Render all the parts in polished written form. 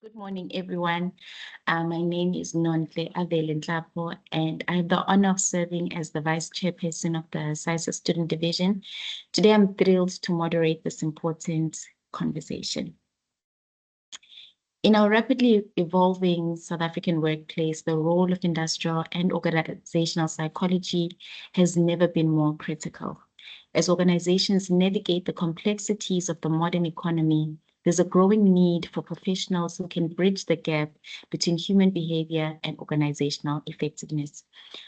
Good morning, everyone. My name is Nontle Avelentlapo, and I have the honor of serving as the Vice Chairperson of the SISA Student Division. Today, I'm thrilled to moderate this important conversation. In our rapidly evolving South African workplace, the role of industrial and organizational psychology has never been more critical. As organizations navigate the complexities of the modern economy, there's a growing need for professionals who can bridge the gap between human behavior and organizational effectiveness.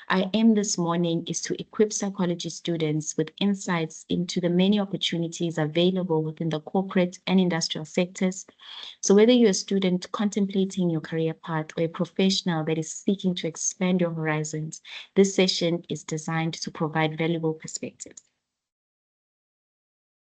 Our aim this morning is to equip psychology students with insights into the many opportunities available within the corporate and industrial sectors. So whether you're a student contemplating your career path or a professional that is seeking to expand your horizons, this session is designed to provide valuable perspectives.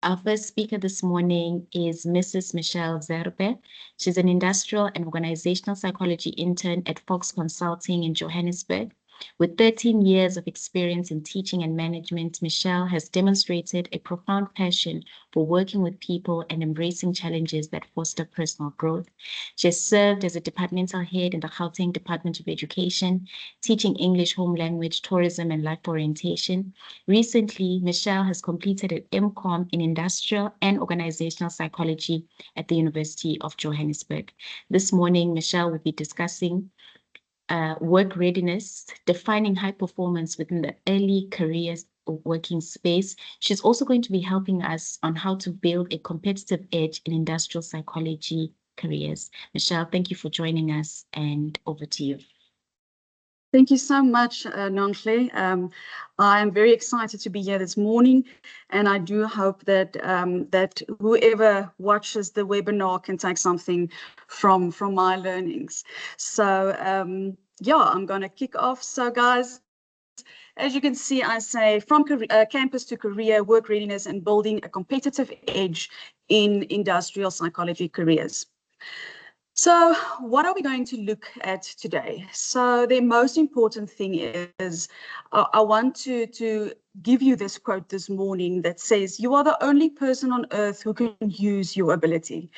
Our first speaker this morning is Mrs. Michelle Zerbe. She's an industrial and organizational psychology intern at Fox Consulting in Johannesburg. With 13 years of experience in teaching and management, Michelle has demonstrated a profound passion for working with people and embracing challenges that foster personal growth. She has served as a departmental head in the Gauteng Department of Education, teaching English home language, tourism, and life orientation. Recently, Michelle has completed an MCOM in industrial and organizational psychology at the University of Johannesburg. This morning, Michelle will be discussing work readiness, defining high performance within the early career working space. She's also going to be helping us on how to build a competitive edge in industrial psychology careers. Michelle, thank you for joining us, and over to you. Thank you so much, Nontle. I am very excited to be here this morning, and I do hope that that whoever watches the webinar can take something from my learnings. So yeah, I'm going to kick off. So guys, as you can see, I say from campus to career, work readiness, and building a competitive edge in industrial psychology careers. So what are we going to look at today? So the most important thing is I want to give you this quote this morning that says, "You are the only person on earth who can use your ability."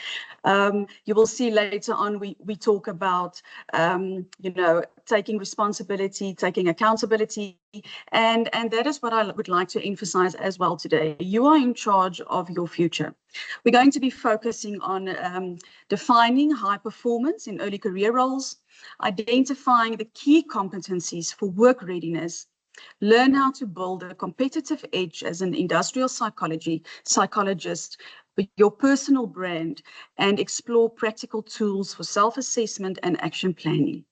You will see later on we talk about, taking responsibility, taking accountability, and that is what I would like to emphasize as well today. You are in charge of your future. We're going to be focusing on defining high performance in early career roles, identifying the key competencies for work readiness, learn how to build a competitive edge as an industrial psychologist with your personal brand, and explore practical tools for self-assessment and action planning.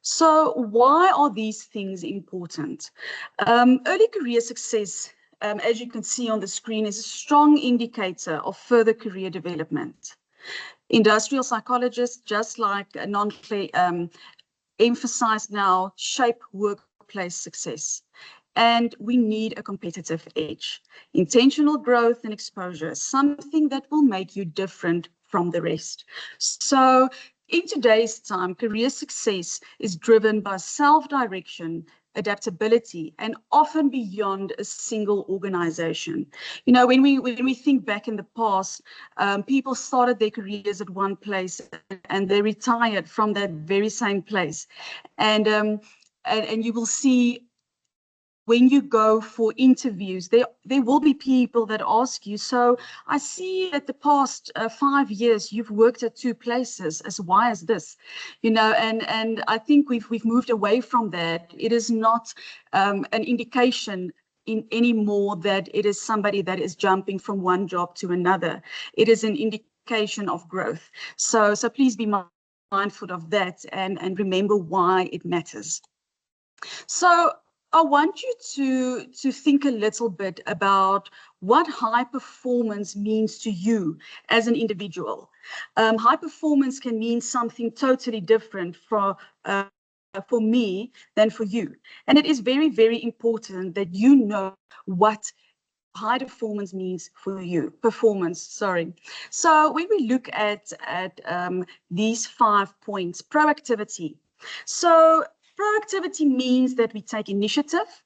So why are these things important? Early career success, as you can see on the screen, is a strong indicator of further career development. Industrial psychologists, just like Nontle emphasized now, shape workplace success. And we need a competitive edge, intentional growth and exposure, something that will make you different from the rest. So in today's time, career success is driven by self-direction, adaptability, and often beyond a single organization. You know, when we think back in the past, people started their careers at one place and they retired from that very same place. And you will see when you go for interviews, there will be people that ask you, so I see that the past 5 years you've worked at 2 places. As why is this? You know, and I think we've moved away from that. It is not an indication anymore that it is somebody that is jumping from one job to another. It is an indication of growth. So please be mindful of that and remember why it matters. So I want you to think a little bit about what high performance means to you as an individual. High performance can mean something totally different for me than for you. And it is very, very important that you know what high performance means for you. So when we look at these 5 points, proactivity. So proactivity means that we take initiative,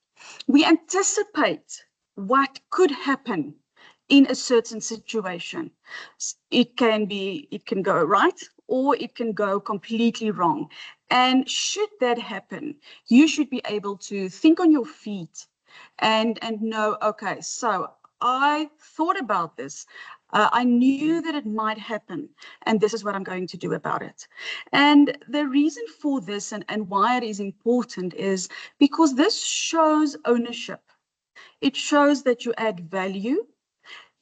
we anticipate what could happen in a certain situation. It can go right or it can go completely wrong. And should that happen, you should be able to think on your feet and know, okay, so I thought about this. I knew that it might happen, and this is what I'm going to do about it. And the reason for this and why it is important is because this shows ownership. It shows that you add value.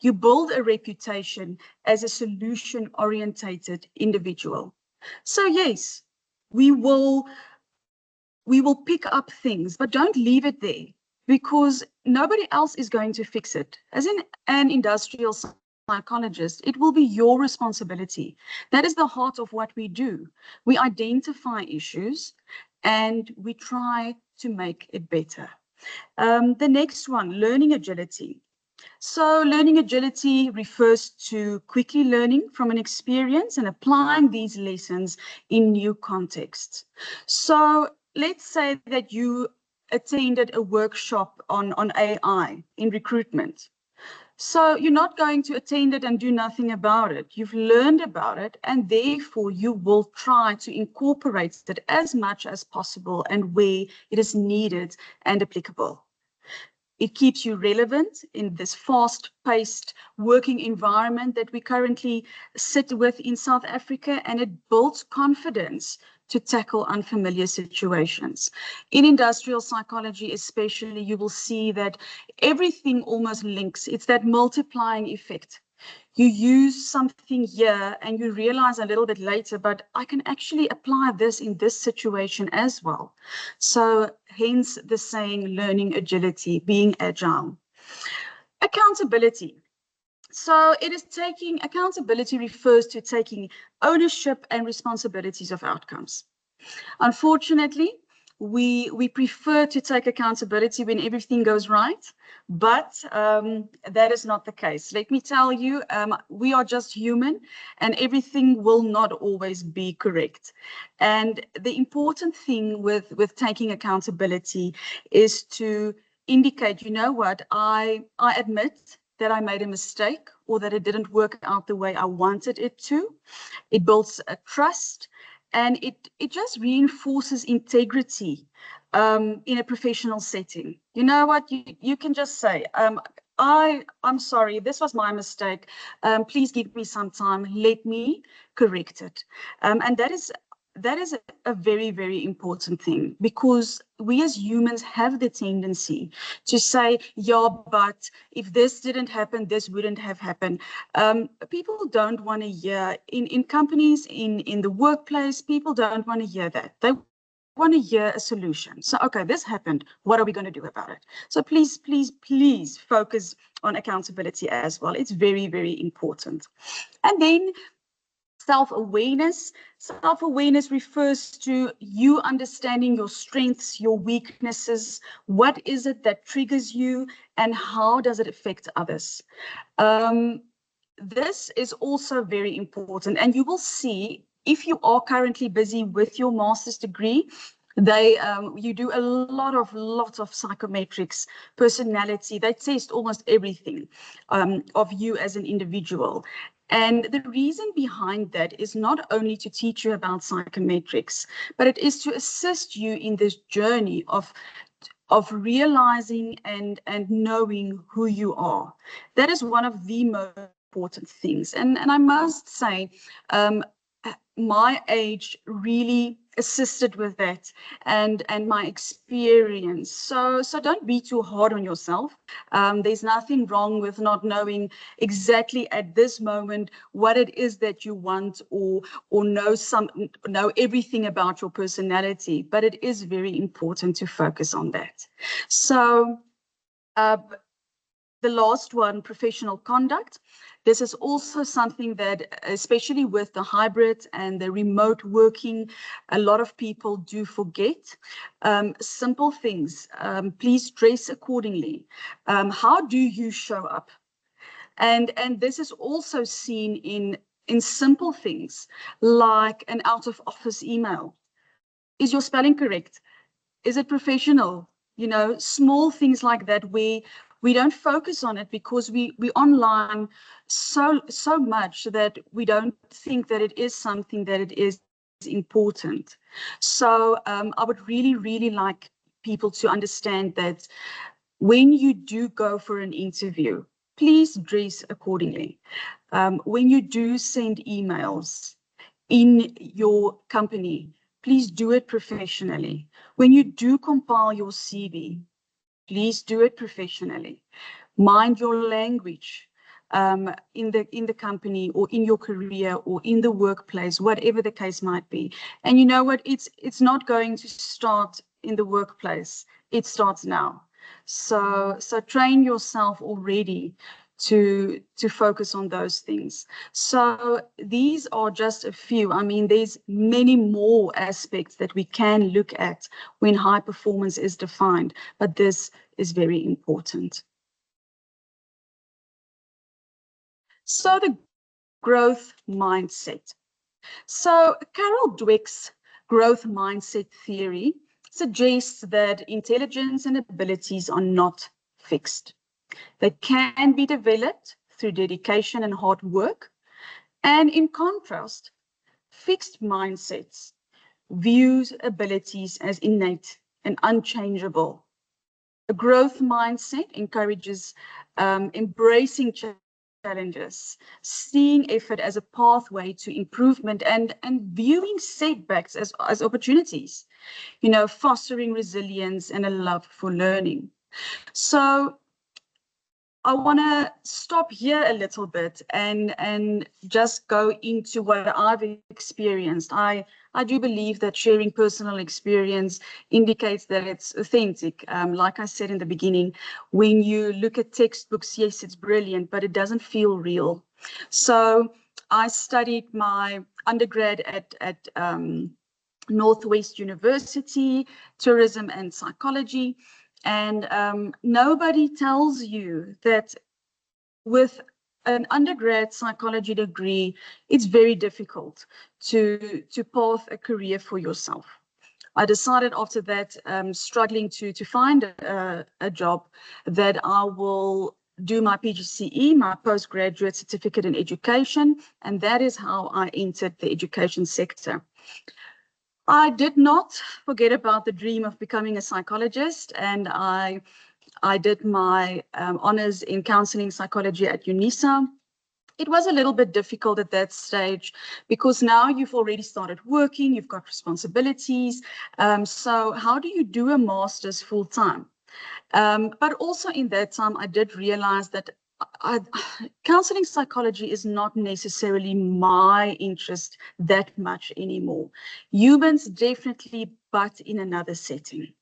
You build a reputation as a solution-orientated individual. So yes, we will pick up things, but don't leave it there because nobody else is going to fix it. As in an industrial psychologist, it will be your responsibility. That is the heart of what we do. We identify issues and we try to make it better. The next one, learning agility. So learning agility refers to quickly learning from an experience and applying these lessons in new contexts. So let's say that you attended a workshop on AI in recruitment. So you're not going to attend it and do nothing about it. You've learned about it, and therefore you will try to incorporate it as much as possible and where it is needed and applicable. It keeps you relevant in this fast-paced working environment that we currently sit with in South Africa, and it builds confidence to tackle unfamiliar situations. In industrial psychology especially, you will see that everything almost links. It's that multiplying effect. You use something here and you realize a little bit later, but I can actually apply this in this situation as well. So hence the saying, learning agility, being agile. Accountability. So accountability refers to taking ownership and responsibilities of outcomes. Unfortunately, we prefer to take accountability when everything goes right, but that is not the case. Let me tell you, we are just human and everything will not always be correct. And the important thing with taking accountability is to indicate, you know what, I admit that I made a mistake or that it didn't work out the way I wanted it to. It builds a trust. And it just reinforces integrity in a professional setting. You know what? You can just say, I'm sorry, this was my mistake. Please give me some time. Let me correct it. And that is a very, very important thing because we as humans have the tendency to say, yeah, but if this didn't happen, this wouldn't have happened. People don't want to hear in companies, in the workplace, people don't want to hear that. They want to hear a solution. So, okay, this happened. What are we going to do about it? So please, please, please focus on accountability as well. It's very, very important. And then self-awareness. Self-awareness refers to you understanding your strengths, your weaknesses, what is it that triggers you, and how does it affect others. This is also very important, and you will see if you are currently busy with your master's degree, you do a lot of psychometrics, personality. They test almost everything of you as an individual. And the reason behind that is not only to teach you about psychometrics, but it is to assist you in this journey of realizing and knowing who you are. That is one of the most important things. And I must say, my age really assisted with that and my experience. So don't be too hard on yourself. There's nothing wrong with not knowing exactly at this moment what it is that you want or know everything about your personality, but it is very important to focus on that. So the last one, professional conduct. This is also something that, especially with the hybrid and the remote working, a lot of people do forget. Simple things, please dress accordingly. How do you show up? And this is also seen in simple things like an out of office email. Is your spelling correct? Is it professional? You know, small things like that where we don't focus on it because we online so much that we don't think that it is something that it is important. So I would really like people to understand that when you do go for an interview, please dress accordingly. When you do send emails in your company, please do it professionally. When you do compile your CV, please do it professionally. Mind your language in the company or in your career or in the workplace, whatever the case might be. And you know what? It's not going to start in the workplace. It starts now. So train yourself already to focus on those things. So these are just a few. I mean, there's many more aspects that we can look at when high performance is defined, but this is very important. So the growth mindset. So Carol Dweck's growth mindset theory suggests that intelligence and abilities are not fixed. They can be developed through dedication and hard work. And in contrast, fixed mindsets views abilities as innate and unchangeable. A growth mindset encourages embracing challenges, seeing effort as a pathway to improvement, and viewing setbacks as opportunities, you know, fostering resilience and a love for learning. So I want to stop here a little bit and just go into what I've experienced. I do believe that sharing personal experience indicates that it's authentic. Like I said in the beginning, when you look at textbooks, yes, it's brilliant, but it doesn't feel real. So I studied my undergrad at Northwest University, tourism and psychology. And nobody tells you that with an undergrad psychology degree, it's very difficult to path a career for yourself. I decided after that, struggling to find a job, that I will do my PGCE, my postgraduate certificate in education, and that is how I entered the education sector. I did not forget about the dream of becoming a psychologist, and I did my honors in counseling psychology at UNISA. It was a little bit difficult at that stage because now you've already started working, you've got responsibilities. So how do you do a master's full time? But also in that time, I did realize that counseling psychology is not necessarily my interest that much anymore. Humans definitely, but in another setting.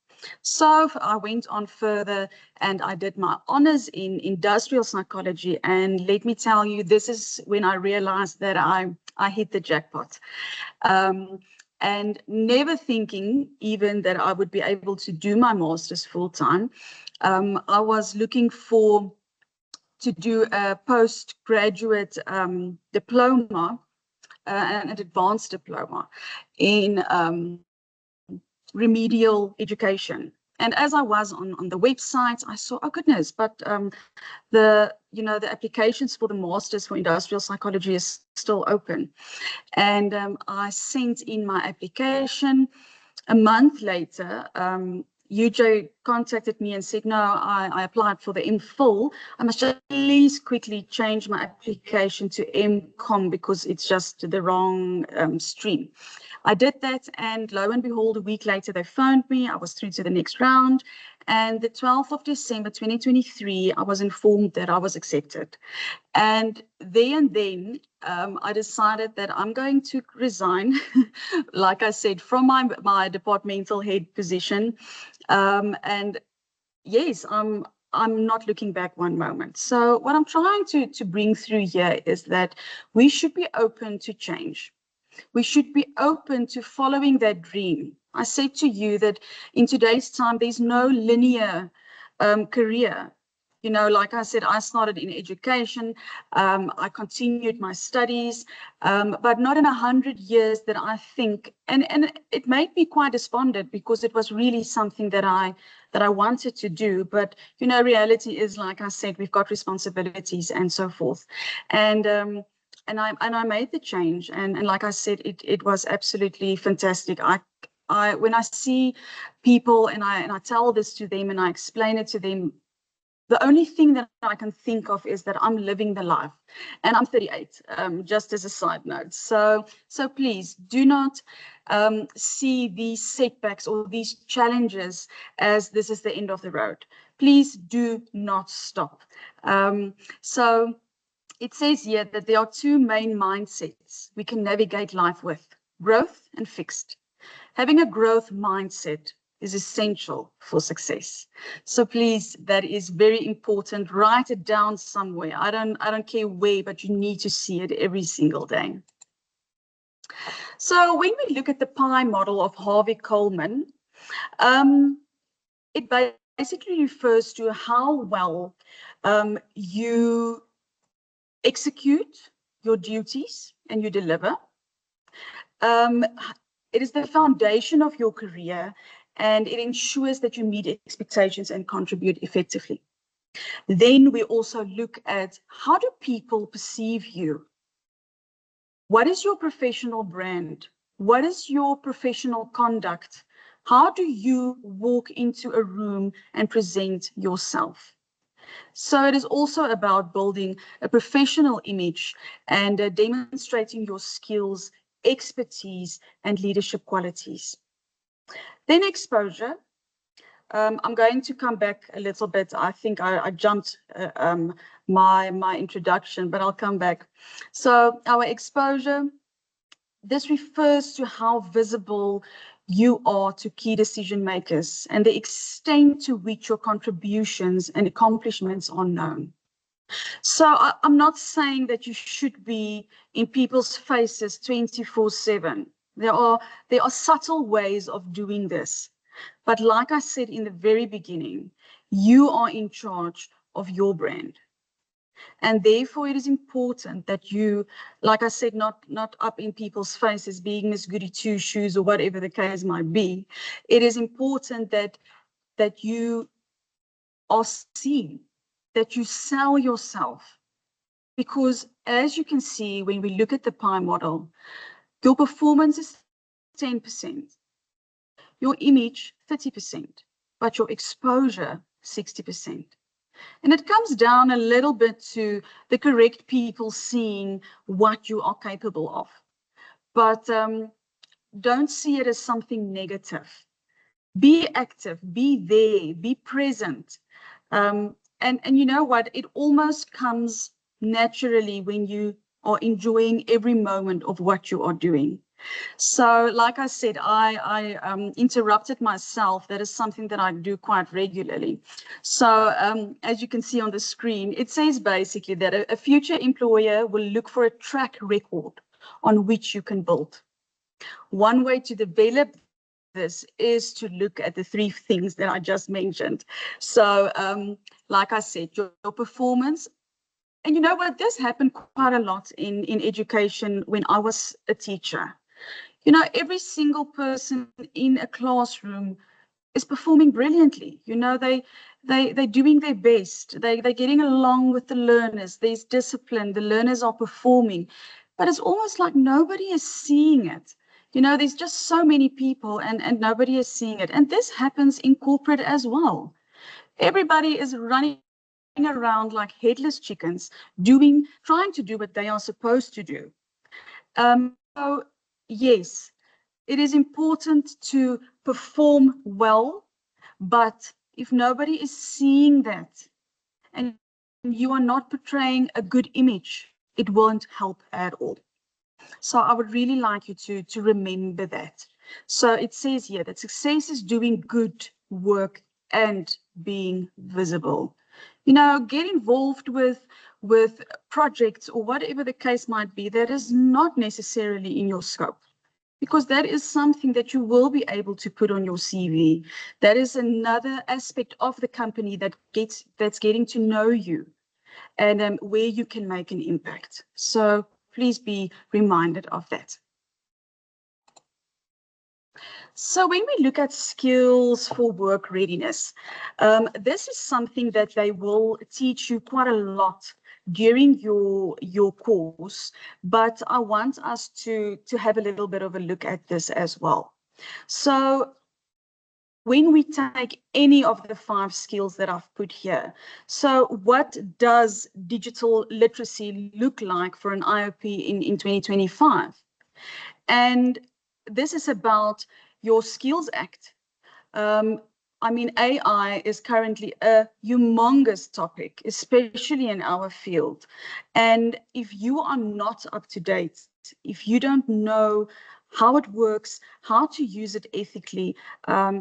So I went on further and I did my honors in industrial psychology. And let me tell you, this is when I realized that I hit the jackpot. And never thinking even that I would be able to do my master's full time. I was looking to do a postgraduate diploma, an advanced diploma in remedial education. And as I was on the website, I saw, oh goodness, but the applications for the masters for industrial psychology is still open. And I sent in my application. A month later, UJ contacted me and said, no, I applied for the MPhil. I must at least quickly change my application to MCom because it's just the wrong stream. I did that, and lo and behold, a week later, they phoned me. I was through to the next round. And the 12th of December, 2023, I was informed that I was accepted. And then I decided that I'm going to resign, like I said, from my departmental head position. And yes, I'm not looking back one moment. So what I'm trying to bring through here is that we should be open to change. We should be open to following that dream. I said to you that in today's time, there's no linear career. You know, like I said, I started in education. I continued my studies, but not in 100 years that I think, and it made me quite despondent because it was really something that I wanted to do. But, you know, reality is, like I said, we've got responsibilities and so forth. And I made the change. And like I said, it was absolutely fantastic. When I see people and I tell this to them and I explain it to them, the only thing that I can think of is that I'm living the life, and I'm 38, just as a side note. So please do not see these setbacks or these challenges as this is the end of the road. Please do not stop. So it says here that there are two main mindsets we can navigate life with: growth and fixed. Having a growth mindset is essential for success. So please, that is very important. Write it down somewhere. I don't care where, but you need to see it every single day. So when we look at the pie model of Harvey Coleman, it basically refers to how well you execute your duties and you deliver. It is the foundation of your career, and it ensures that you meet expectations and contribute effectively. Then we also look at, how do people perceive you? What is your professional brand? What is your professional conduct? How do you walk into a room and present yourself? So it is also about building a professional image and demonstrating your skills, expertise, and leadership qualities. Then exposure. I'm going to come back a little bit. I think I jumped my introduction, but I'll come back. So our exposure, this refers to how visible you are to key decision makers and the extent to which your contributions and accomplishments are known. So I'm not saying that you should be in people's faces 24/7. There are subtle ways of doing this. But like I said in the very beginning, you are in charge of your brand. And therefore, it is important that you, like I said, not up in people's faces, being Miss Goody Two Shoes or whatever the case might be. It is important that you are seen, that you sell yourself. Because as you can see, when we look at the pie model, your performance is 10%, your image 30%, but your exposure 60%. And it comes down a little bit to the correct people seeing what you are capable of. But don't see it as something negative. Be active, be there, be present. And you know what? It almost comes naturally when you are enjoying every moment of what you are doing. So like I said, I interrupted myself. That is something that I do quite regularly. So as you can see on the screen, it says basically that a future employer will look for a track record on which you can build. One way to develop this is to look at the three things that I just mentioned. So like I said, your performance. And you know what, this happened quite a lot in education when I was a teacher. You know, every single person in a classroom is performing brilliantly. You know, they're doing their best. They're getting along with the learners. There's discipline. The learners are performing. But it's almost like nobody is seeing it. You know, there's just so many people and nobody is seeing it. And this happens in corporate as well. Everybody is running around like headless chickens, trying to do what they are supposed to do. So yes, it is important to perform well, but if nobody is seeing that and you are not portraying a good image, it won't help at all. So I would really like you to remember that. So it says here that success is doing good work and being visible. You know, get involved with projects or whatever the case might be that is not necessarily in your scope. because that is something that you will be able to put on your CV. That is another aspect of the company that's getting to know you, and where you can make an impact. So please be reminded of that. So when we look at skills for work readiness, this is something that they will teach you quite a lot during your course, but I want us to have a little bit of a look at this as well. So when we take any of the 5 skills that I've put here, so what does digital literacy look like for an IOP in 2025? And this is about your Skills Act. I mean, AI is currently a humongous topic, especially in our field. And if you are not up to date, if you don't know how it works, how to use it ethically,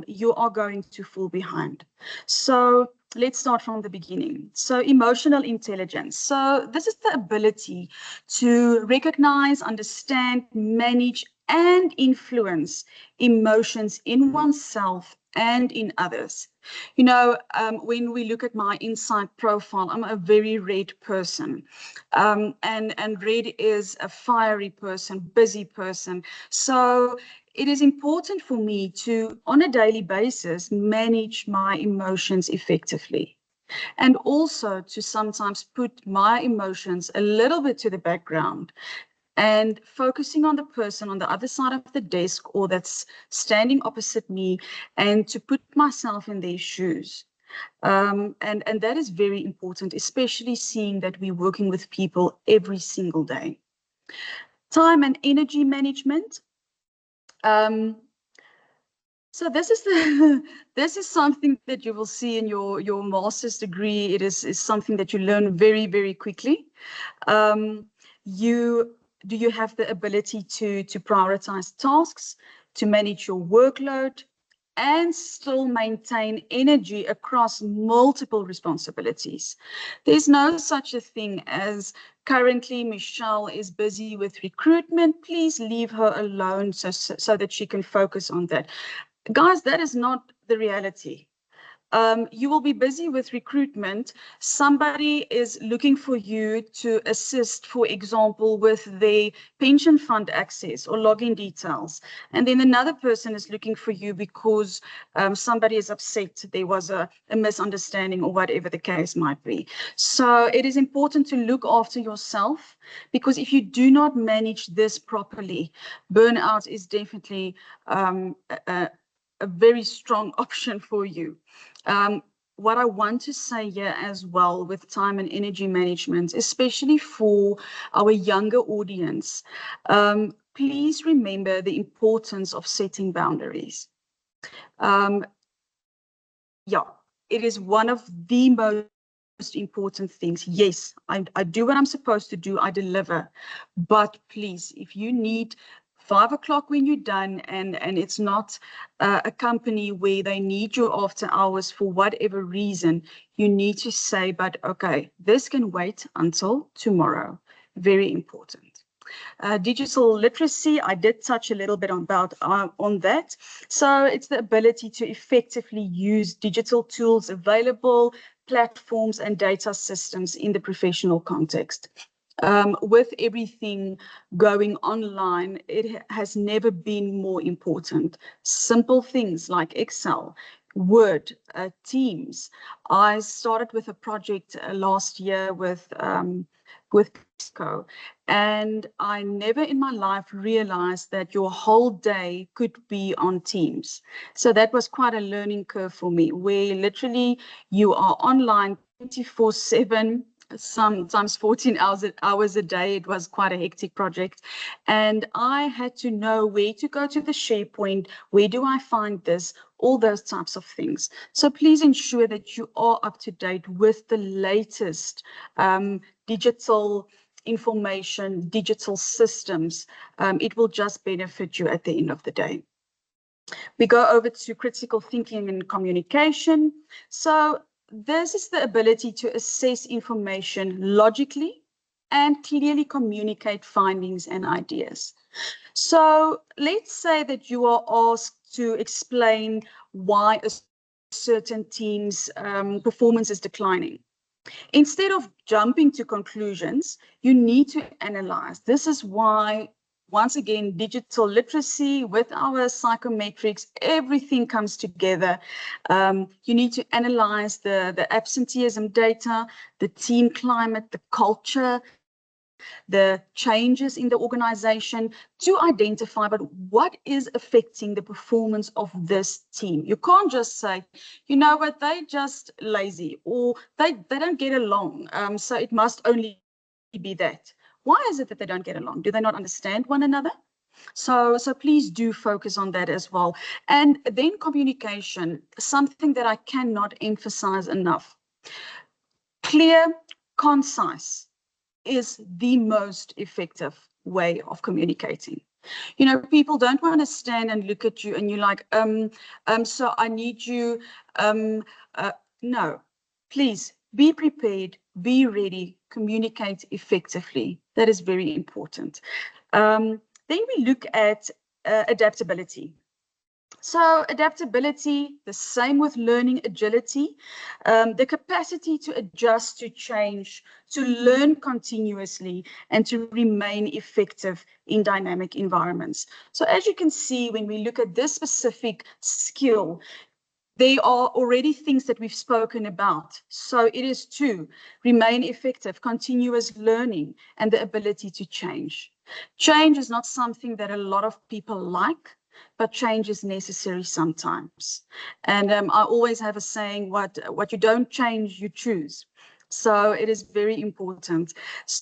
you are going to fall behind. So let's start from the beginning. So emotional intelligence. So this is the ability to recognize, understand, manage, and influence emotions in oneself and in others. You know, when we look at my inside profile, I'm a very red person. And red is a fiery person, busy person. So it is important for me to, on a daily basis, manage my emotions effectively. And also to sometimes put my emotions a little bit to the background and focusing on the person on the other side of the desk or that's standing opposite me, and to put myself in their shoes. And that is very important, especially seeing that we're working with people every single day. Time and energy management. So this is this is something that you will see in your master's degree. It is something that you learn very, very quickly. Do you have the ability to prioritize tasks, to manage your workload, and still maintain energy across multiple responsibilities? There's no such a thing as currently Michelle is busy with recruitment. Please leave her alone so that she can focus on that. Guys, that is not the reality. You will be busy with recruitment. Somebody is looking for you to assist, for example, with their pension fund access or login details. And then another person is looking for you because somebody is upset. There was a misunderstanding or whatever the case might be. So it is important to look after yourself, because if you do not manage this properly, burnout is definitely a very strong option for you. What I want to say here as well with time and energy management, especially for our younger audience, please remember the importance of setting boundaries. Yeah, it is one of the most important things. Yes, I do what I'm supposed to do, I deliver. But please, if you need 5 o'clock when you're done, and it's not a company where they need you after hours for whatever reason, you need to say, but okay, this can wait until tomorrow. Very important. Digital literacy, I did touch a little bit on that. So it's the ability to effectively use digital tools available, platforms and data systems in the professional context. With everything going online, it has never been more important. Simple things like Excel, Word, Teams. I started with a project last year with Cisco, and I never in my life realized that your whole day could be on Teams. So that was quite a learning curve for me, where literally you are online 24/7, sometimes 14 hours a day. It was quite a hectic project. And I had to know where to go to the SharePoint, where do I find this, all those types of things. So please ensure that you are up to date with the latest digital information, digital systems. It will just benefit you at the end of the day. We go over to critical thinking and communication. So this is the ability to assess information logically and clearly communicate findings and ideas. So let's say that you are asked to explain why a certain team's performance is declining. Instead of jumping to conclusions, you need to analyze. This is why, once again, digital literacy with our psychometrics, everything comes together. You need to analyze the absenteeism data, the team climate, the culture, the changes in the organization to identify, but what is affecting the performance of this team? You can't just say, you know what, they're just lazy or they don't get along. So it must only be that. Why is it that they don't get along? Do they not understand one another? So please do focus on that as well. And then communication, something that I cannot emphasize enough. Clear, concise is the most effective way of communicating. You know, people don't want to stand and look at you and you're like, so I need you, no, please be prepared, be ready, communicate effectively. That is very important. Then we look at adaptability. So adaptability, the same with learning agility, the capacity to adjust to change, to learn continuously, and to remain effective in dynamic environments. So as you can see, when we look at this specific skill, they are already things that we've spoken about. So it is to remain effective, continuous learning, and the ability to change. Change is not something that a lot of people like, but change is necessary sometimes. And I always have a saying, what you don't change, you choose. So it is very important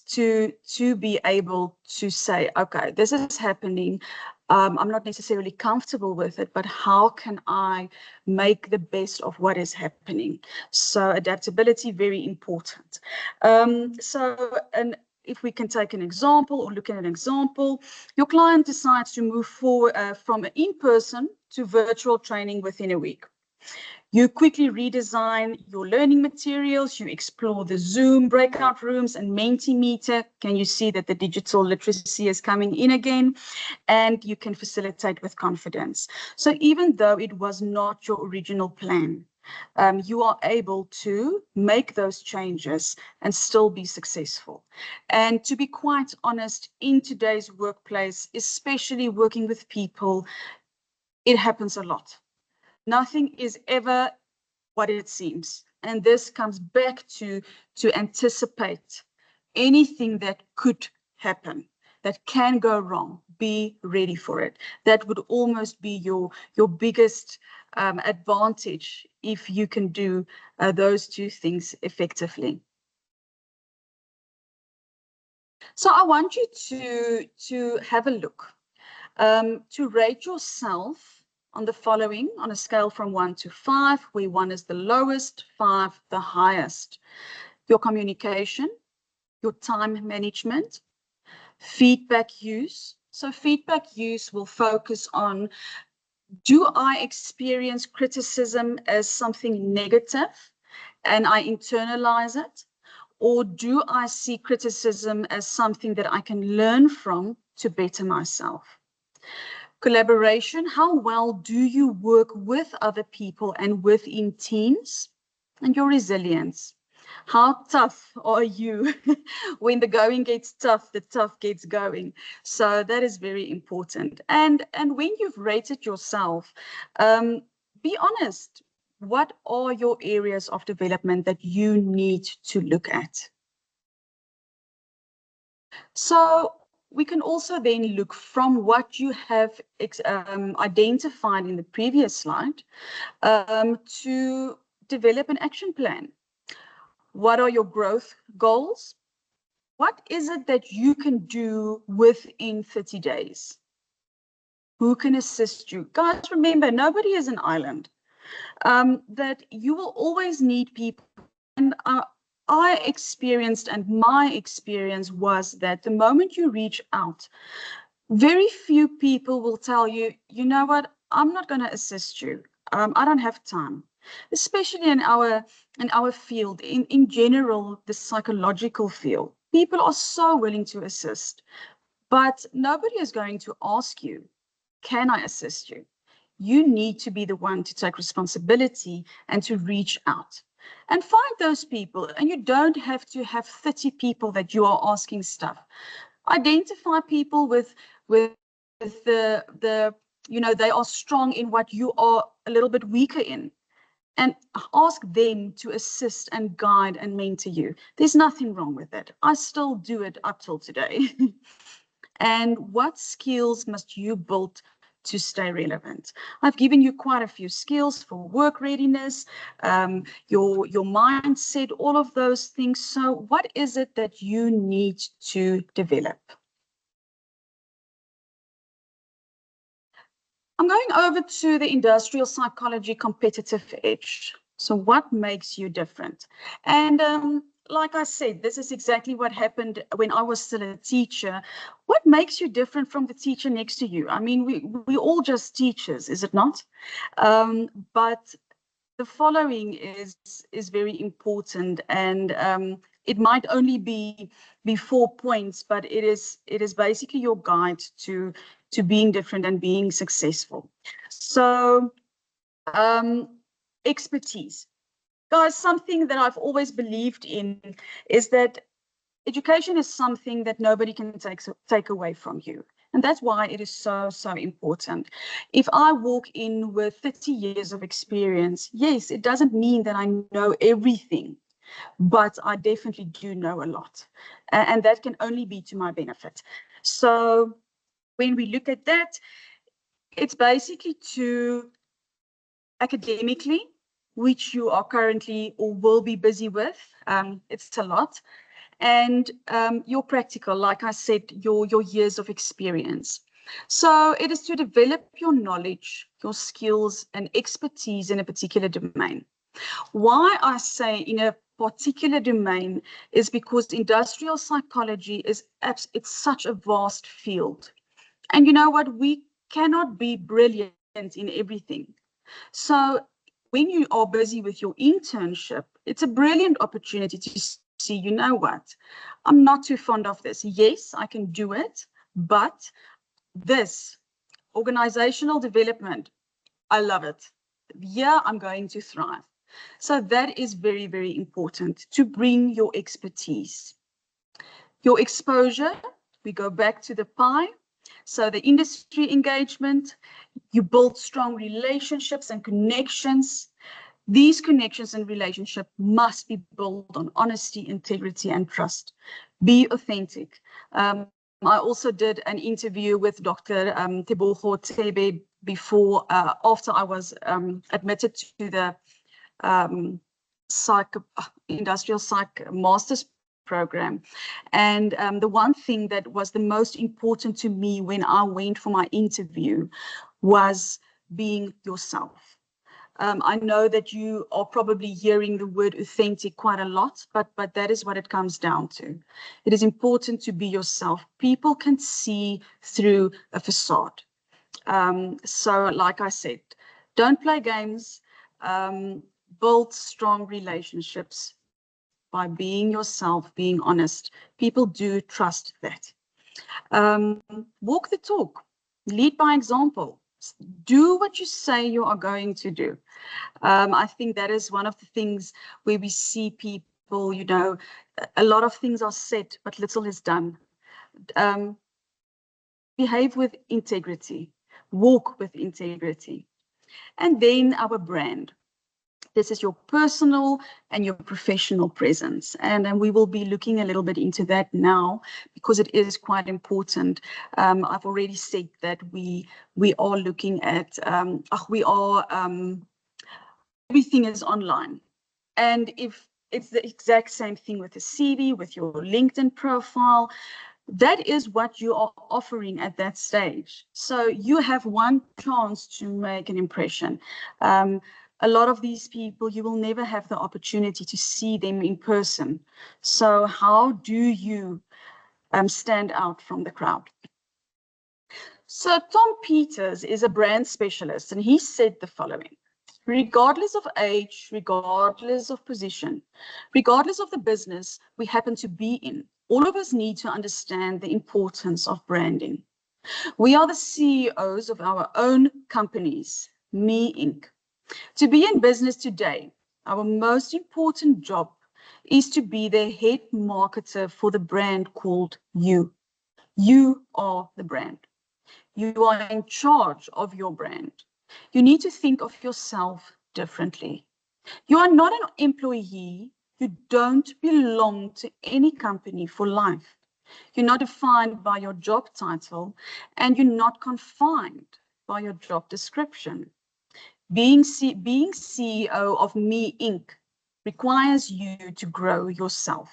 to be able to say, okay, this is happening. I'm not necessarily comfortable with it, but how can I make the best of what is happening? So adaptability, very important. And if we can take an example or look at an example, your client decides to move forward from in-person to virtual training within a week. You quickly redesign your learning materials, you explore the Zoom breakout rooms and Mentimeter. Can you see that the digital literacy is coming in again? And you can facilitate with confidence. So even though it was not your original plan, you are able to make those changes and still be successful. And to be quite honest, in today's workplace, especially working with people, it happens a lot. Nothing is ever what it seems. And this comes back to anticipate anything that could happen, that can go wrong. Be ready for it. That would almost be your biggest advantage if you can do those two things effectively. So I want you to have a look, to rate yourself on the following, on a scale from 1 to 5, where 1 is the lowest, 5 the highest. Your communication, your time management, feedback use. So feedback use will focus on, do I experience criticism as something negative and I internalize it? Or do I see criticism as something that I can learn from to better myself? Collaboration, how well do you work with other people and within teams? And your resilience, how tough are you? When the going gets tough, the tough gets going. So that is very important. And when you've rated yourself, be honest. What are your areas of development that you need to look at? So we can also then look from what you have identified in the previous slide to develop an action plan. What are your growth goals? What is it that you can do within 30 days? Who can assist you? Guys, remember, nobody is an island. That you will always need people. And I experienced, and my experience was that the moment you reach out, very few people will tell you, you know what, I'm not going to assist you. I don't have time, especially in our field, in general, the psychological field. People are so willing to assist, but nobody is going to ask you, can I assist you? You need to be the one to take responsibility and to reach out and find those people. And you don't have to have 30 people that you are asking stuff. Identify people with the they are strong in what you are a little bit weaker in, and ask them to assist and guide and mentor you. There's nothing wrong with it. I still do it up till today. And what skills must you build to stay relevant? I've given you quite a few skills for work readiness, your mindset, all of those things. So what is it that you need to develop? I'm going over to the industrial psychology competitive edge. So what makes you different? And like I said, this is exactly what happened when I was still a teacher. What makes you different from the teacher next to you? I mean, we all just teachers, is it not? But the following is very important, and it might only be 4 points, but it is basically your guide to being different and being successful. So expertise, guys. Something that I've always believed in is that education is something that nobody can take away from you. And that's why it is so important. If I walk in with 30 years of experience, yes, it doesn't mean that I know everything, but I definitely do know a lot. And that can only be to my benefit. So when we look at that, it's basically to academically, which you are currently or will be busy with. It's a lot. And your practical, like I said, your years of experience. So it is to develop your knowledge, your skills and expertise in a particular domain. Why I say in a particular domain is because industrial psychology it's such a vast field. And you know what? We cannot be brilliant in everything. So when you are busy with your internship, it's a brilliant opportunity to see, you know what, I'm not too fond of this. Yes, I can do it, but this organizational development, I love it. Yeah, I'm going to thrive. So that is very important, to bring your expertise. Your exposure, we go back to the pie. So the industry engagement, you build strong relationships and connections. These connections and relationships must be built on honesty, integrity, and trust. Be authentic. I also did an interview with Dr. Tebogo Tebe before, after I was admitted to the industrial psych master's program. And the one thing that was the most important to me when I went for my interview was being yourself. I know that you are probably hearing the word authentic quite a lot, but that is what it comes down to. It is important to be yourself. People can see through a facade. So like I said, don't play games, build strong relationships by being yourself, being honest. People do trust that. Walk the talk, lead by example. Do what you say you are going to do. I think that is one of the things where we see people, you know, a lot of things are said, but little is done. Behave with integrity, walk with integrity. And then our brand. This is your personal and your professional presence. And we will be looking a little bit into that now because it is quite important. I've already said that we are looking at, everything is online. And if it's the exact same thing with the CV, with your LinkedIn profile, that is what you are offering at that stage. So you have one chance to make an impression. A lot of these people, you will never have the opportunity to see them in person. So how do you stand out from the crowd? So Tom Peters is a brand specialist, and he said the following: regardless of age, regardless of position, regardless of the business we happen to be in, all of us need to understand the importance of branding. We are the CEOs of our own companies, Me Inc. To be in business today, our most important job is to be the head marketer for the brand called you. You are the brand. You are in charge of your brand. You need to think of yourself differently. You are not an employee. You don't belong to any company for life. You're not defined by your job title, and you're not confined by your job description. Being CEO of Me Inc. requires you to grow yourself,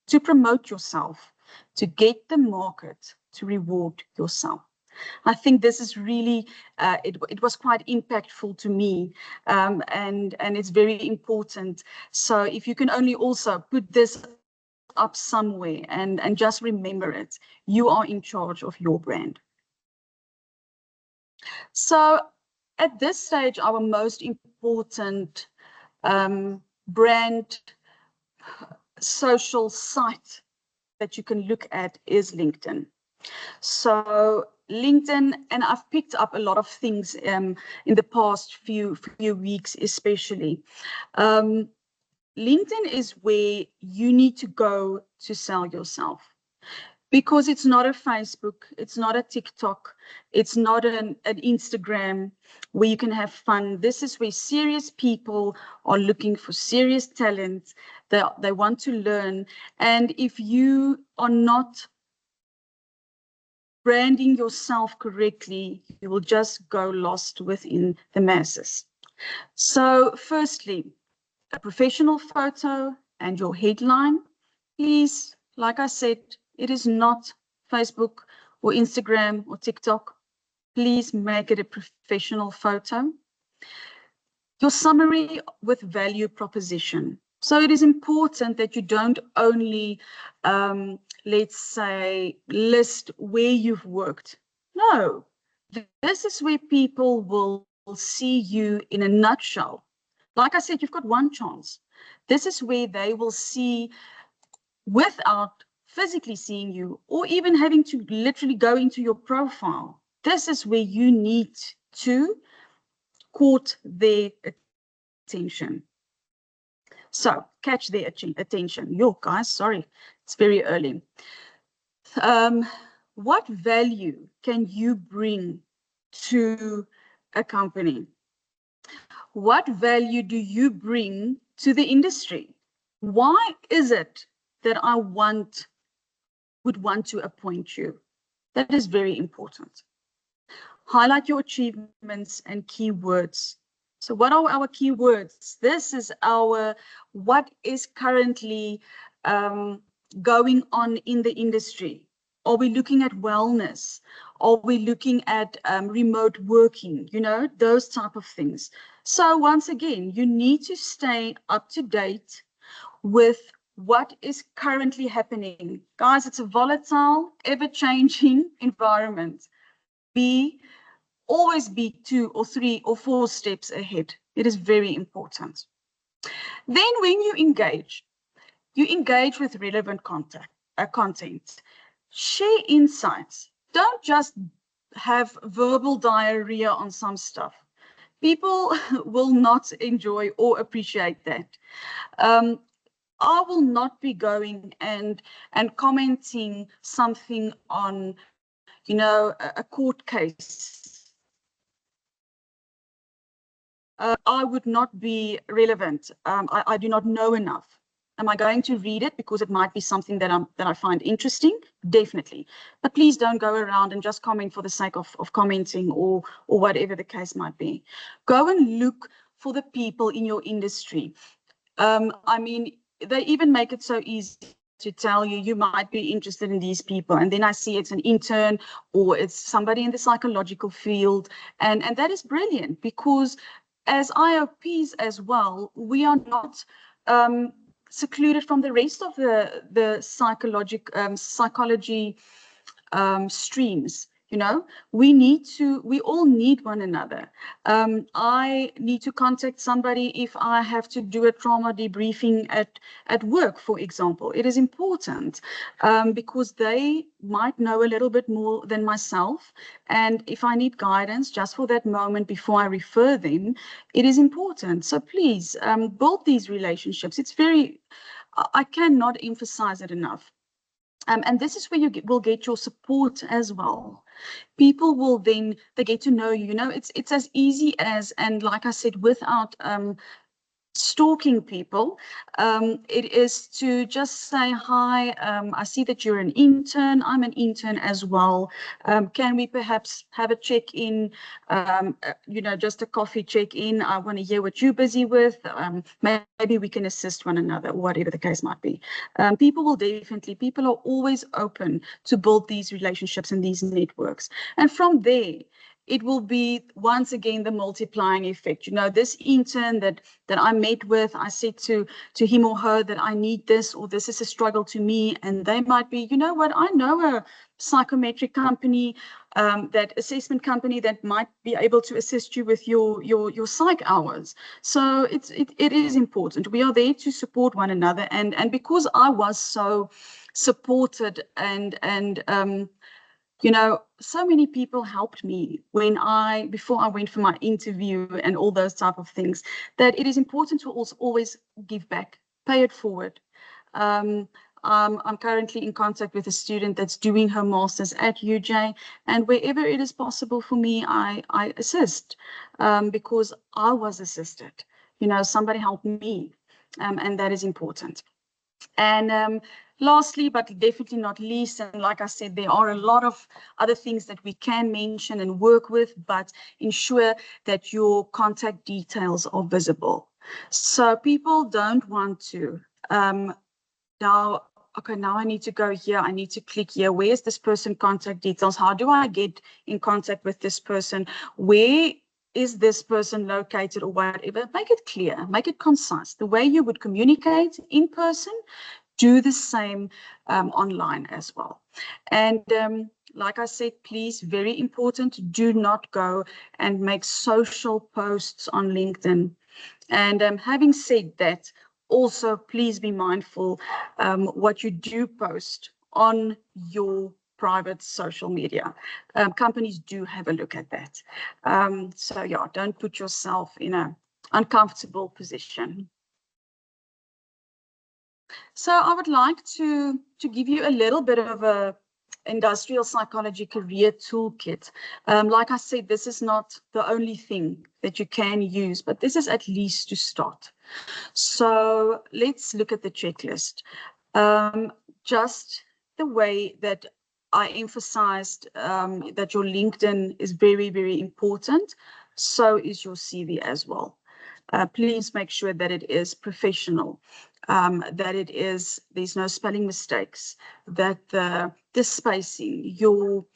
to promote yourself, to get the market, to reward yourself. I think this is really, it was quite impactful to me, and it's very important. So if you can only also put this up somewhere and just remember it, you are in charge of your brand. So at this stage, our most important brand social site that you can look at is LinkedIn. So LinkedIn, and I've picked up a lot of things in the past few weeks, especially. LinkedIn is where you need to go to sell yourself, because it's not a Facebook, it's not a TikTok, it's not an Instagram where you can have fun. This is where serious people are looking for serious talent. They want to learn. And if you are not branding yourself correctly, you will just go lost within the masses. So firstly, a professional photo and your headline. Please, like I said, it is not Facebook or Instagram or TikTok. Please make it a professional photo. Your summary with value proposition. So it is important that you don't only, let's say, list where you've worked. No, this is where people will see you in a nutshell. Like I said, you've got one chance. This is where they will see without physically seeing you or even having to literally go into your profile. This is where you need to court their attention. So catch their attention. Yo, guys, sorry, it's very early. What value can you bring to a company? What value do you bring to the industry? Why is it that I would want to appoint you? That is very important. Highlight your achievements and keywords. So what are our keywords? This is what is currently going on in the industry. Are we looking at wellness? Are we looking at remote working? You know, those type of things. So once again, you need to stay up to date with what is currently happening. Guys, it's a volatile, ever-changing environment. Always be 2 or 3 or 4 steps ahead. It is very important. Then when you engage with relevant content. Share insights. Don't just have verbal diarrhea on some stuff. People will not enjoy or appreciate that. I will not be going and commenting something on, you know, a court case. I would not be relevant. I do not know enough. Am I going to read it because it might be something that I find interesting? Definitely. But please don't go around and just comment for the sake of commenting or whatever the case might be. Go and look for the people in your industry. I mean, they even make it so easy to tell you might be interested in these people. And then I see it's an intern or it's somebody in the psychological field. And that is brilliant, because as IOPs as well, we are not secluded from the rest of the psychology streams. You know, we all need one another. I need to contact somebody if I have to do a trauma debriefing at work, for example. It is important because they might know a little bit more than myself. And if I need guidance just for that moment before I refer them, it is important. So please build these relationships. I cannot emphasize it enough. And this is where you will get your support as well. People will then, they get to know you. You know, it's as easy as, and like I said, without stalking people, it is to just say, hi, I see that you're an intern. I'm an intern as well. Can we perhaps have a check-in, you know, just a coffee check-in? I want to hear what you're busy with. Maybe we can assist one another, whatever the case might be. People are always open to build these relationships and these networks. And from there, it will be once again the multiplying effect. You know, this intern that I met with, I said to him or her that I need this, or this is a struggle to me, and they might be, you know what, I know a psychometric company, that assessment company that might be able to assist you with your psych hours. So it is important. We are there to support one another, and because I was so supported and you know, so many people helped me before I went for my interview and all those type of things, that it is important to also always give back, pay it forward. I'm currently in contact with a student that's doing her master's at UJ, and wherever it is possible for me, I assist because I was assisted. You know, somebody helped me, and that is important. And lastly, but definitely not least, and like I said, there are a lot of other things that we can mention and work with, but ensure that your contact details are visible. So people don't want to, now I need to go here, I need to click here. Where's this person contact details? How do I get in contact with this person? Where is this person located or whatever? Make it clear, make it concise. The way you would communicate in person, do the same online as well. And like I said, please, very important, do not go and make social posts on LinkedIn. And having said that, also please be mindful what you do post on your private social media. Companies do have a look at that. So yeah, don't put yourself in an uncomfortable position. So I would like to give you a little bit of a industrial psychology career toolkit. Like I said, this is not the only thing that you can use, but this is at least to start. So let's look at the checklist. Just the way that I emphasized that your LinkedIn is very, very important, so is your CV as well. Please make sure that it is professional, that there's no spelling mistakes, that the spacing, your,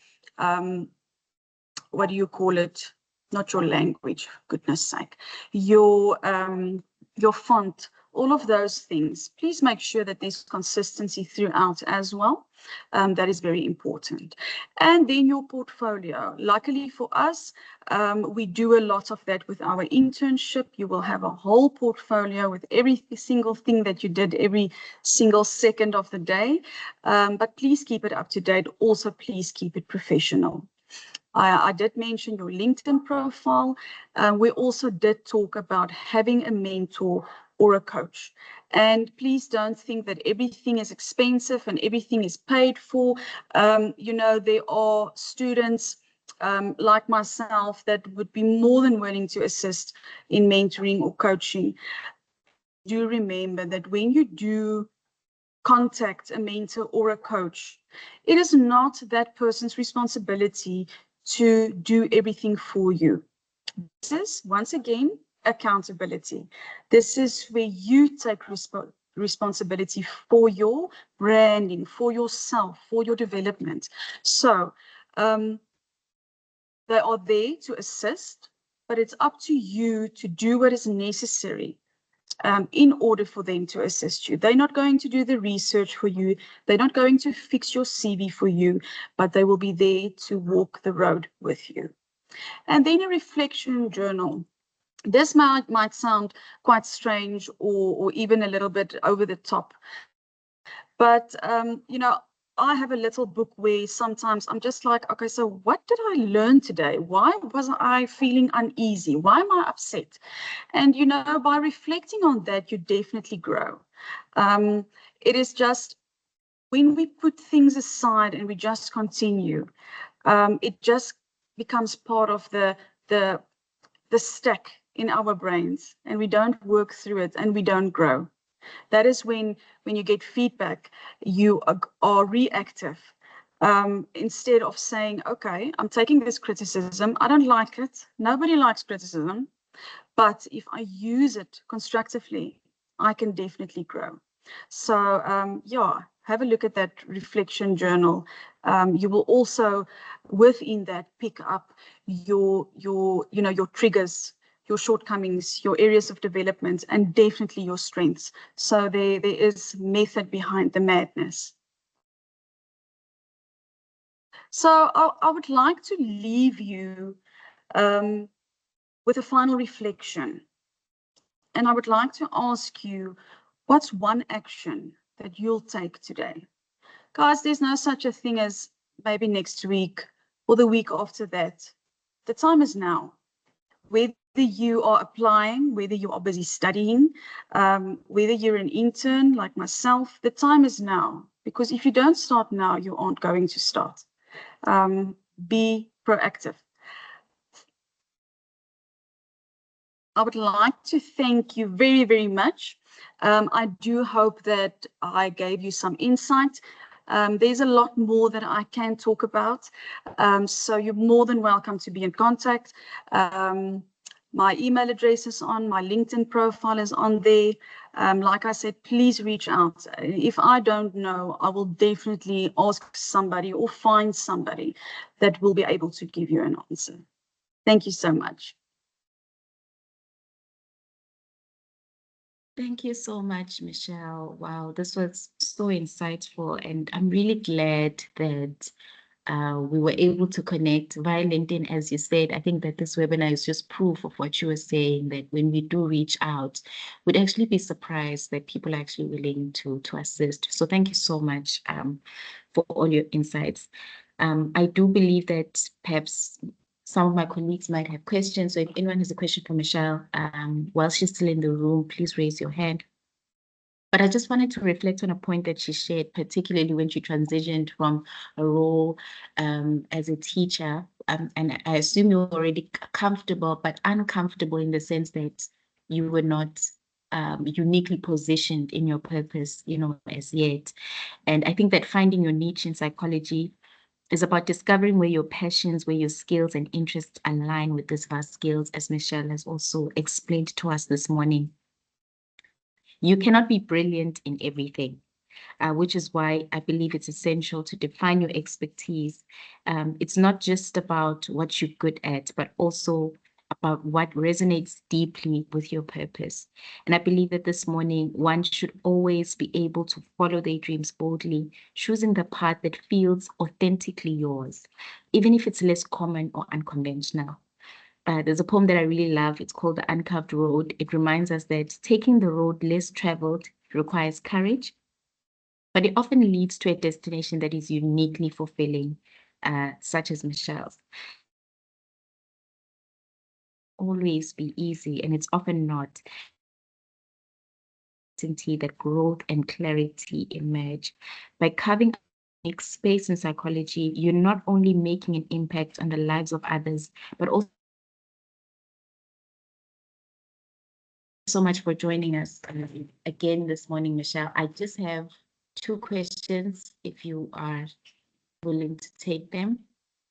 what do you call it? Not your language, goodness sake, your font, all of those things. Please make sure that there's consistency throughout as well. That is very important. And then your portfolio. Luckily for us, we do a lot of that with our internship. You will have a whole portfolio with every single thing that you did every single second of the day. But please keep it up to date. Also, please keep it professional. I did mention your LinkedIn profile. We also did talk about having a mentor or a coach. And please don't think that everything is expensive and everything is paid for. You know, there are students like myself that would be more than willing to assist in mentoring or coaching. Please do remember that when you do contact a mentor or a coach, it is not that person's responsibility to do everything for you. This is, once again, accountability. This is where you take responsibility for your branding, for yourself, for your development. So they are there to assist, but it's up to you to do what is necessary in order for them to assist you. They're not going to do the research for you. They're not going to fix your CV for you, but they will be there to walk the road with you. And then a reflection journal. This might sound quite strange or even a little bit over the top. But, I have a little book where sometimes I'm just like, okay, so what did I learn today? Why was I feeling uneasy? Why am I upset? And, by reflecting on that, you definitely grow. It is just when we put things aside and we just continue, it just becomes part of the stack in our brains, and we don't work through it and we don't grow. That is when you get feedback, you are reactive. Instead of saying, okay, I'm taking this criticism. I don't like it. Nobody likes criticism. But if I use it constructively, I can definitely grow. So, have a look at that reflection journal. You will also, within that, pick up your triggers, your shortcomings, your areas of development, and definitely your strengths. So there is method behind the madness. So I would like to leave you with a final reflection. And I would like to ask you, what's one action that you'll take today? Guys, there's no such a thing as maybe next week or the week after that. The time is now. Whether you are applying, whether you are busy studying, whether you're an intern like myself, the time is now. Because if you don't start now, you aren't going to start. Be proactive. I would like to thank you very, very much. I do hope that I gave you some insight. There's a lot more that I can talk about. So you're more than welcome to be in contact. My email address is on, my LinkedIn profile is on there. Like I said, please reach out. If I don't know, I will definitely ask somebody or find somebody that will be able to give you an answer. Thank you so much. Thank you so much, Michelle. Wow, this was so insightful, and I'm really glad that we were able to connect via LinkedIn, as you said. I think that this webinar is just proof of what you were saying, that when we do reach out, we'd actually be surprised that people are actually willing to assist. So thank you so much for all your insights. I do believe that perhaps some of my colleagues might have questions. So if anyone has a question for Michelle, while she's still in the room, please raise your hand. But I just wanted to reflect on a point that she shared, particularly when she transitioned from a role as a teacher. And I assume you're already comfortable, but uncomfortable in the sense that you were not uniquely positioned in your purpose, as yet. And I think that finding your niche in psychology is about discovering where your passions, where your skills and interests align with these vast skills, as Michelle has also explained to us this morning. You cannot be brilliant in everything, which is why I believe it's essential to define your expertise. It's not just about what you're good at, but also about what resonates deeply with your purpose. And I believe that this morning, one should always be able to follow their dreams boldly, choosing the path that feels authentically yours, even if it's less common or unconventional. There's a poem that I really love. It's called The Uncarved Road. It reminds us that taking the road less traveled requires courage, but it often leads to a destination that is uniquely fulfilling, such as Michelle's. Always be easy, and it's often not. That growth and clarity emerge. By carving a space in psychology, you're not only making an impact on the lives of others, but also so much for joining us again this morning, Michelle. I just have 2 questions if you are willing to take them.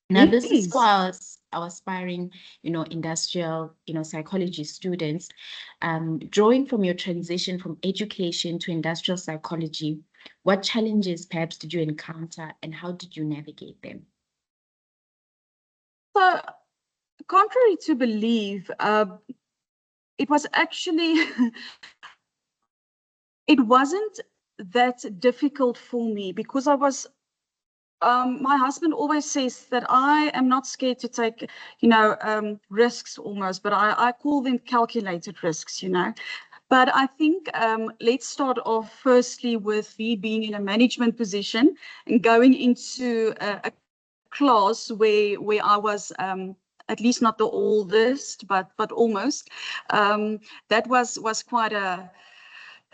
Now, this is for our aspiring, industrial, psychology students. Drawing from your transition from education to industrial psychology, what challenges perhaps did you encounter and how did you navigate them? So, contrary to belief, it was actually It wasn't that difficult for me because I was my husband always says that I am not scared to take, risks almost, but I call them calculated risks, But I think let's start off firstly with me being in a management position and going into a class where I was at least not the oldest, but almost. That was quite a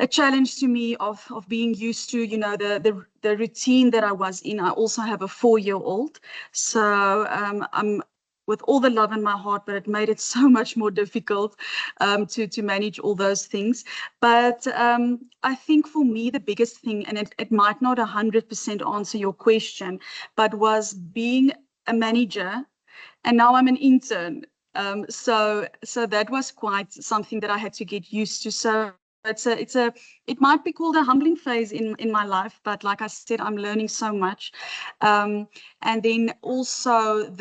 challenge to me of being used to, the routine that I was in. I also have a 4-year-old, so I'm with all the love in my heart, but it made it so much more difficult to manage all those things. But I think for me, the biggest thing, and it might not 100% answer your question, but was being a manager, and now I'm an intern. So that was quite something that I had to get used to. So it might be called a humbling phase in my life, but like I said, I'm learning so much. And then also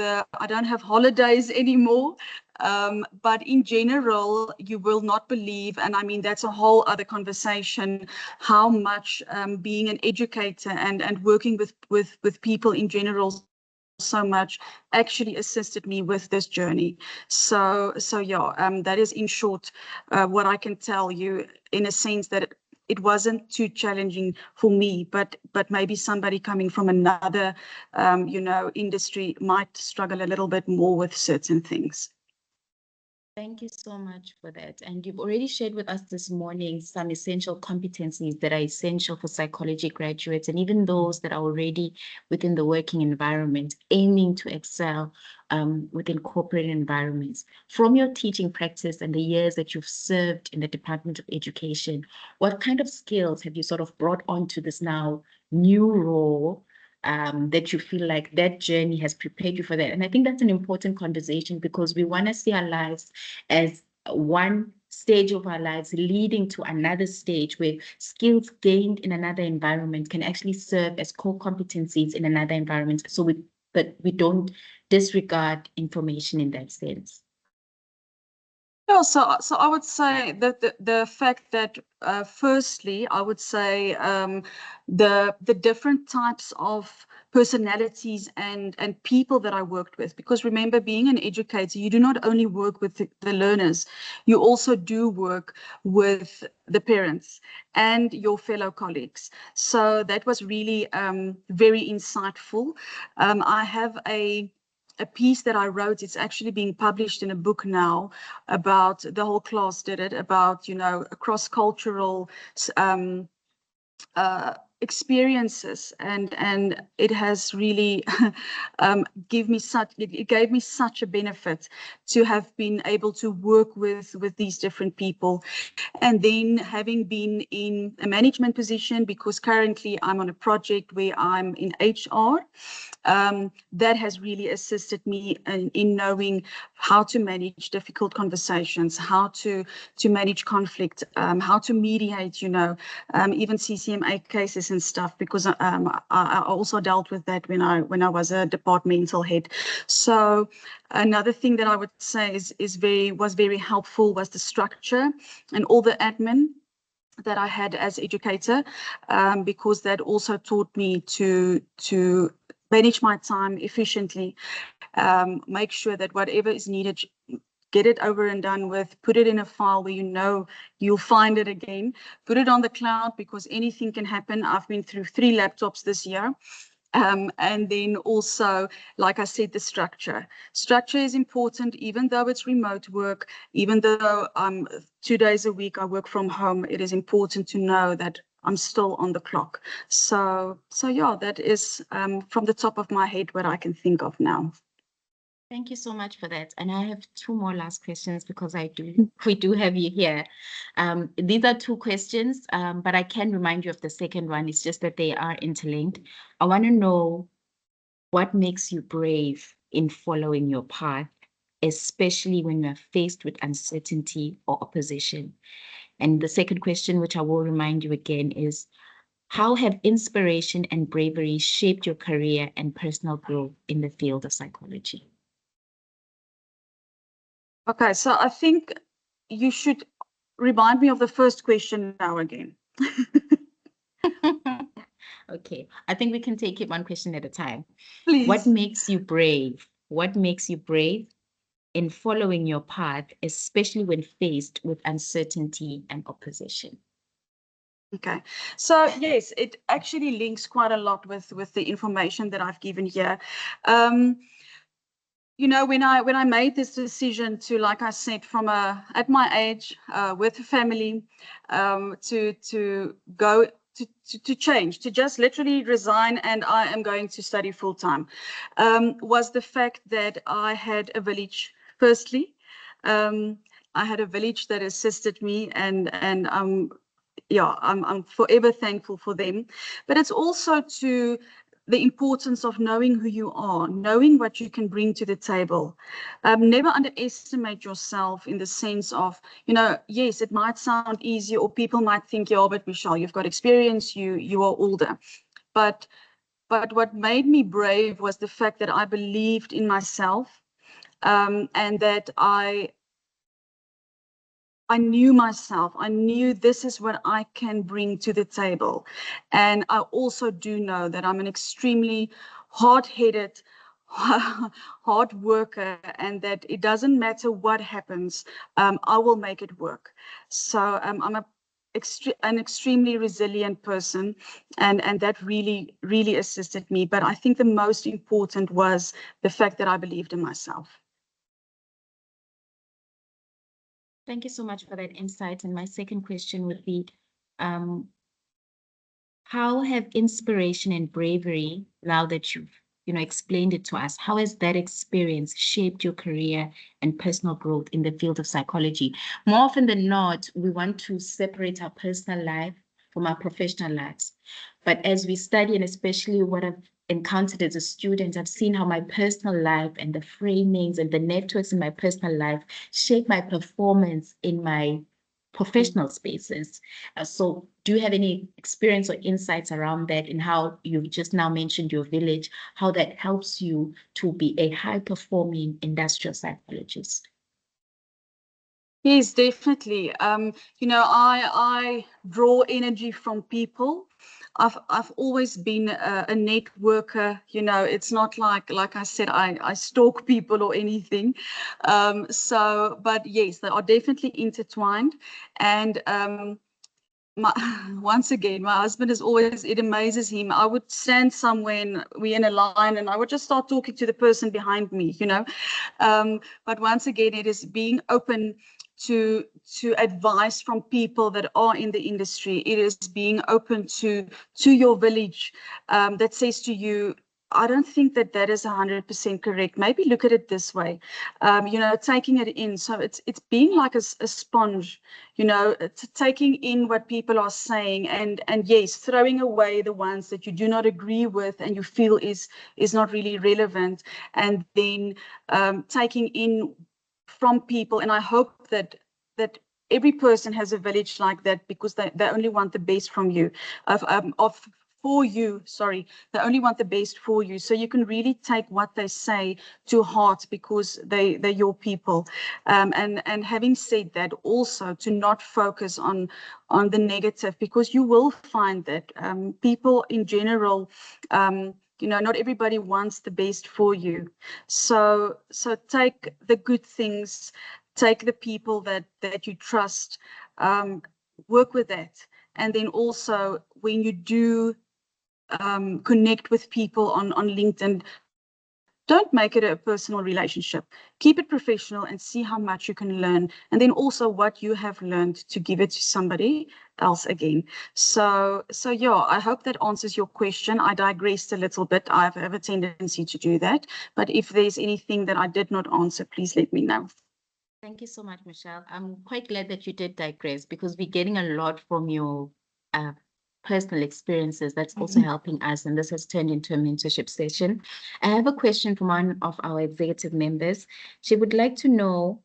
I don't have holidays anymore. But in general, you will not believe, and I mean, that's a whole other conversation, how much being an educator and working with people in general so much actually assisted me with this journey. So yeah, that is in short what I can tell you, in a sense that it wasn't too challenging for me, but maybe somebody coming from another industry might struggle a little bit more with certain things. Thank you so much for that. And you've already shared with us this morning some essential competencies that are essential for psychology graduates, and even those that are already within the working environment, aiming to excel within corporate environments. From your teaching practice and the years that you've served in the Department of Education, what kind of skills have you sort of brought onto this now new role that you feel like that journey has prepared you for that? And I think that's an important conversation, because we want to see our lives as one stage of our lives leading to another stage where skills gained in another environment can actually serve as core competencies in another environment. But we don't disregard information in that sense. Yeah, so I would say that the fact that firstly, I would say the different types of personalities and people that I worked with, because remember, being an educator, you do not only work with the learners, you also do work with the parents and your fellow colleagues. So that was really very insightful. I have a piece that I wrote. It's actually being published in a book now, about the whole class did it, about, cross-cultural experiences, and it has really it gave me such a benefit to have been able to work with these different people. And then having been in a management position, because currently I'm on a project where I'm in HR, that has really assisted me in knowing how to manage difficult conversations, how to manage conflict, how to mediate, even CCMA cases and stuff, because I also dealt with that when I was a departmental head. So another thing that I would say was very helpful was the structure and all the admin that I had as educator, because that also taught me to manage my time efficiently, make sure that whatever is needed, get it over and done with, put it in a file where you'll find it again, put it on the cloud, because anything can happen. I've been through 3 laptops this year. And then also, like I said, the structure. Structure is important, even though it's remote work, even though 2 days a week I work from home, it is important to know that I'm still on the clock. So yeah, that is from the top of my head what I can think of now. Thank you so much for that. And I have 2 more last questions, because we do have you here. These are 2 questions, but I can remind you of the second one. It's just that they are interlinked. I want to know what makes you brave in following your path, especially when you're faced with uncertainty or opposition. And the second question, which I will remind you again, is how have inspiration and bravery shaped your career and personal growth in the field of psychology? Okay, so I think you should remind me of the first question now again. Okay, I think we can take it one question at a time. What Please. makes you brave? What makes you brave in following your path, especially when faced with uncertainty and opposition? Okay, so yes, it actually links quite a lot with the information that I've given here. You know, when I made this decision to, like I said, from at my age, with a family, to go to change, to just literally resign, and I am going to study full time, was the fact that I had a village. Firstly, I had a village that assisted me, and yeah, I'm forever thankful for them. But it's also to the importance of knowing who you are, knowing what you can bring to the table. Never underestimate yourself in the sense of, you know, yes, it might sound easy, or people might think, yeah, but Michelle, you've got experience, you are older. But what made me brave was the fact that I believed in myself, and that I knew myself. I knew this is what I can bring to the table. And I also do know that I'm an extremely hard-headed, hard worker, and that it doesn't matter what happens, I will make it work. So I'm an extremely resilient person, and that really, really assisted me. But I think the most important was the fact that I believed in myself. Thank you so much for that insight. And my second question would be, um, how have inspiration and bravery, now that you've, explained it to us, how has that experience shaped your career and personal growth in the field of psychology? More often than not, we want to separate our personal life from our professional lives. But as we study, and especially what I've encountered as a student, I've seen how my personal life and the framings and the networks in my personal life shape my performance in my professional spaces. So do you have any experience or insights around that, in how you've just now mentioned your village, how that helps you to be a high-performing industrial psychologist? Yes, definitely. You know, I draw energy from people. I've always been a networker. You know, it's not like I said, I stalk people or anything. So, but yes, they are definitely intertwined. And my, once again, my husband is always, it amazes him. I would stand somewhere and we're in a line, and I would just start talking to the person behind me, you know. But once again, it is being open to advice from people that are in the industry. It is being open to your village, that says to you, I don't think that that is 100% correct. Maybe look at it this way. You know, taking it in. So it's being like a sponge, you know, taking in what people are saying, and yes, throwing away the ones that you do not agree with and you feel is not really relevant, and then taking in from people. And I hope that every person has a village like that, because they only want the best from you, of for you, sorry, they only want the best for you. So you can really take what they say to heart, because they're your people. And having said that, also to not focus on the negative, because you will find that people in general, you know, not everybody wants the best for you. So take the good things, take the people that you trust, work with that. And then also, when you do connect with people on LinkedIn, don't make it a personal relationship. Keep it professional and see how much you can learn. And then also what you have learned, to give it to somebody else again. So yeah, I hope that answers your question. I digressed a little bit. I have a tendency to do that. But if there's anything that I did not answer, please let me know. Thank you so much, Michelle. I'm quite glad that you did digress, because we're getting a lot from your uh, personal experiences that's also helping us, and this has turned into a mentorship session. I have a question from one of our executive members. She would like to know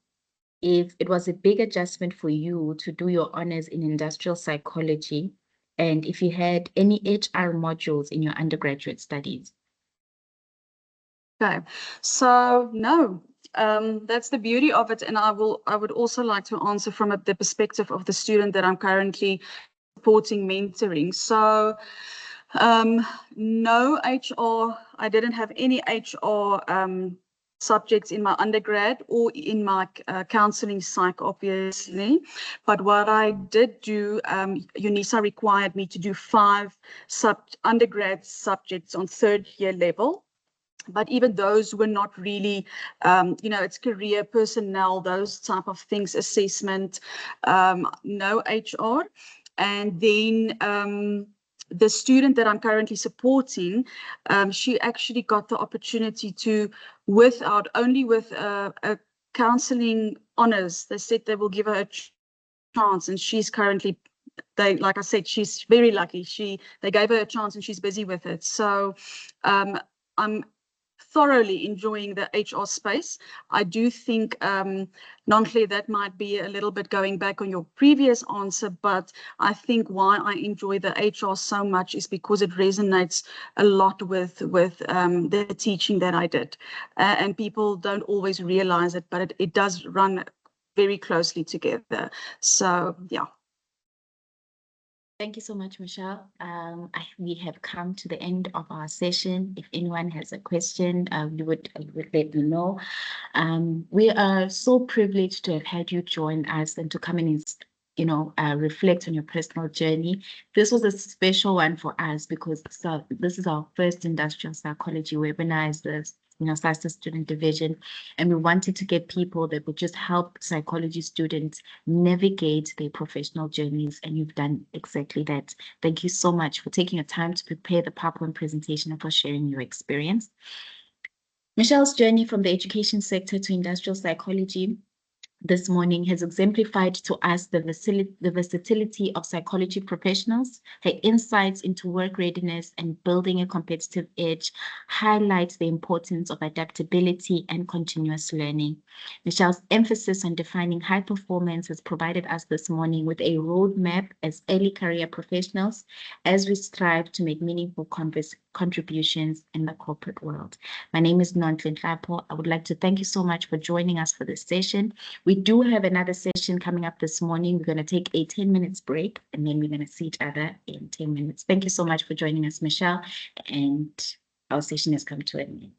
if it was a big adjustment for you to do your honors in industrial psychology, and if you had any HR modules in your undergraduate studies. Okay, so no, that's the beauty of it. And I would also like to answer from the perspective of the student that I'm currently supporting mentoring. So no HR, I didn't have any HR subjects in my undergrad or in my counseling psych, obviously. But what I did do, UNISA required me to do 5 undergrad subjects on 3rd year level. But even those were not really, it's career, personnel, those type of things, assessment, no HR. And then the student that I'm currently supporting, she actually got the opportunity to, only with a counseling honors, they said they will give her a chance, and she's currently, like I said, she's very lucky. They gave her a chance and she's busy with it. So I'm thoroughly enjoying the HR space. I do think, Nonhle, that might be a little bit going back on your previous answer, but I think why I enjoy the HR so much is because it resonates a lot with the teaching that I did. And people don't always realize it, but it does run very closely together. So, yeah. Thank you so much, Michelle. We have come to the end of our session. If anyone has a question, we would let you know. We are so privileged to have had you join us and to come and reflect on your personal journey. This was a special one for us because this is our first industrial psychology webinar as the SASSA student division, and we wanted to get people that would just help psychology students navigate their professional journeys, and you've done exactly that. Thank you so much for taking your time to prepare the PowerPoint presentation and for sharing your experience. Michelle's journey from the education sector to industrial psychology this morning has exemplified to us the versatility of psychology professionals. Her insights into work readiness and building a competitive edge highlights the importance of adaptability and continuous learning. Michelle's emphasis on defining high performance has provided us this morning with a roadmap as early career professionals as we strive to make meaningful contributions in the corporate world. My name is Nonhle Nhlapo. I would like to thank you so much for joining us for this session. We do have another session coming up this morning. We're going to take a 10 minutes break and then we're going to see each other in 10 minutes. Thank you so much for joining us, Michelle. And our session has come to an end.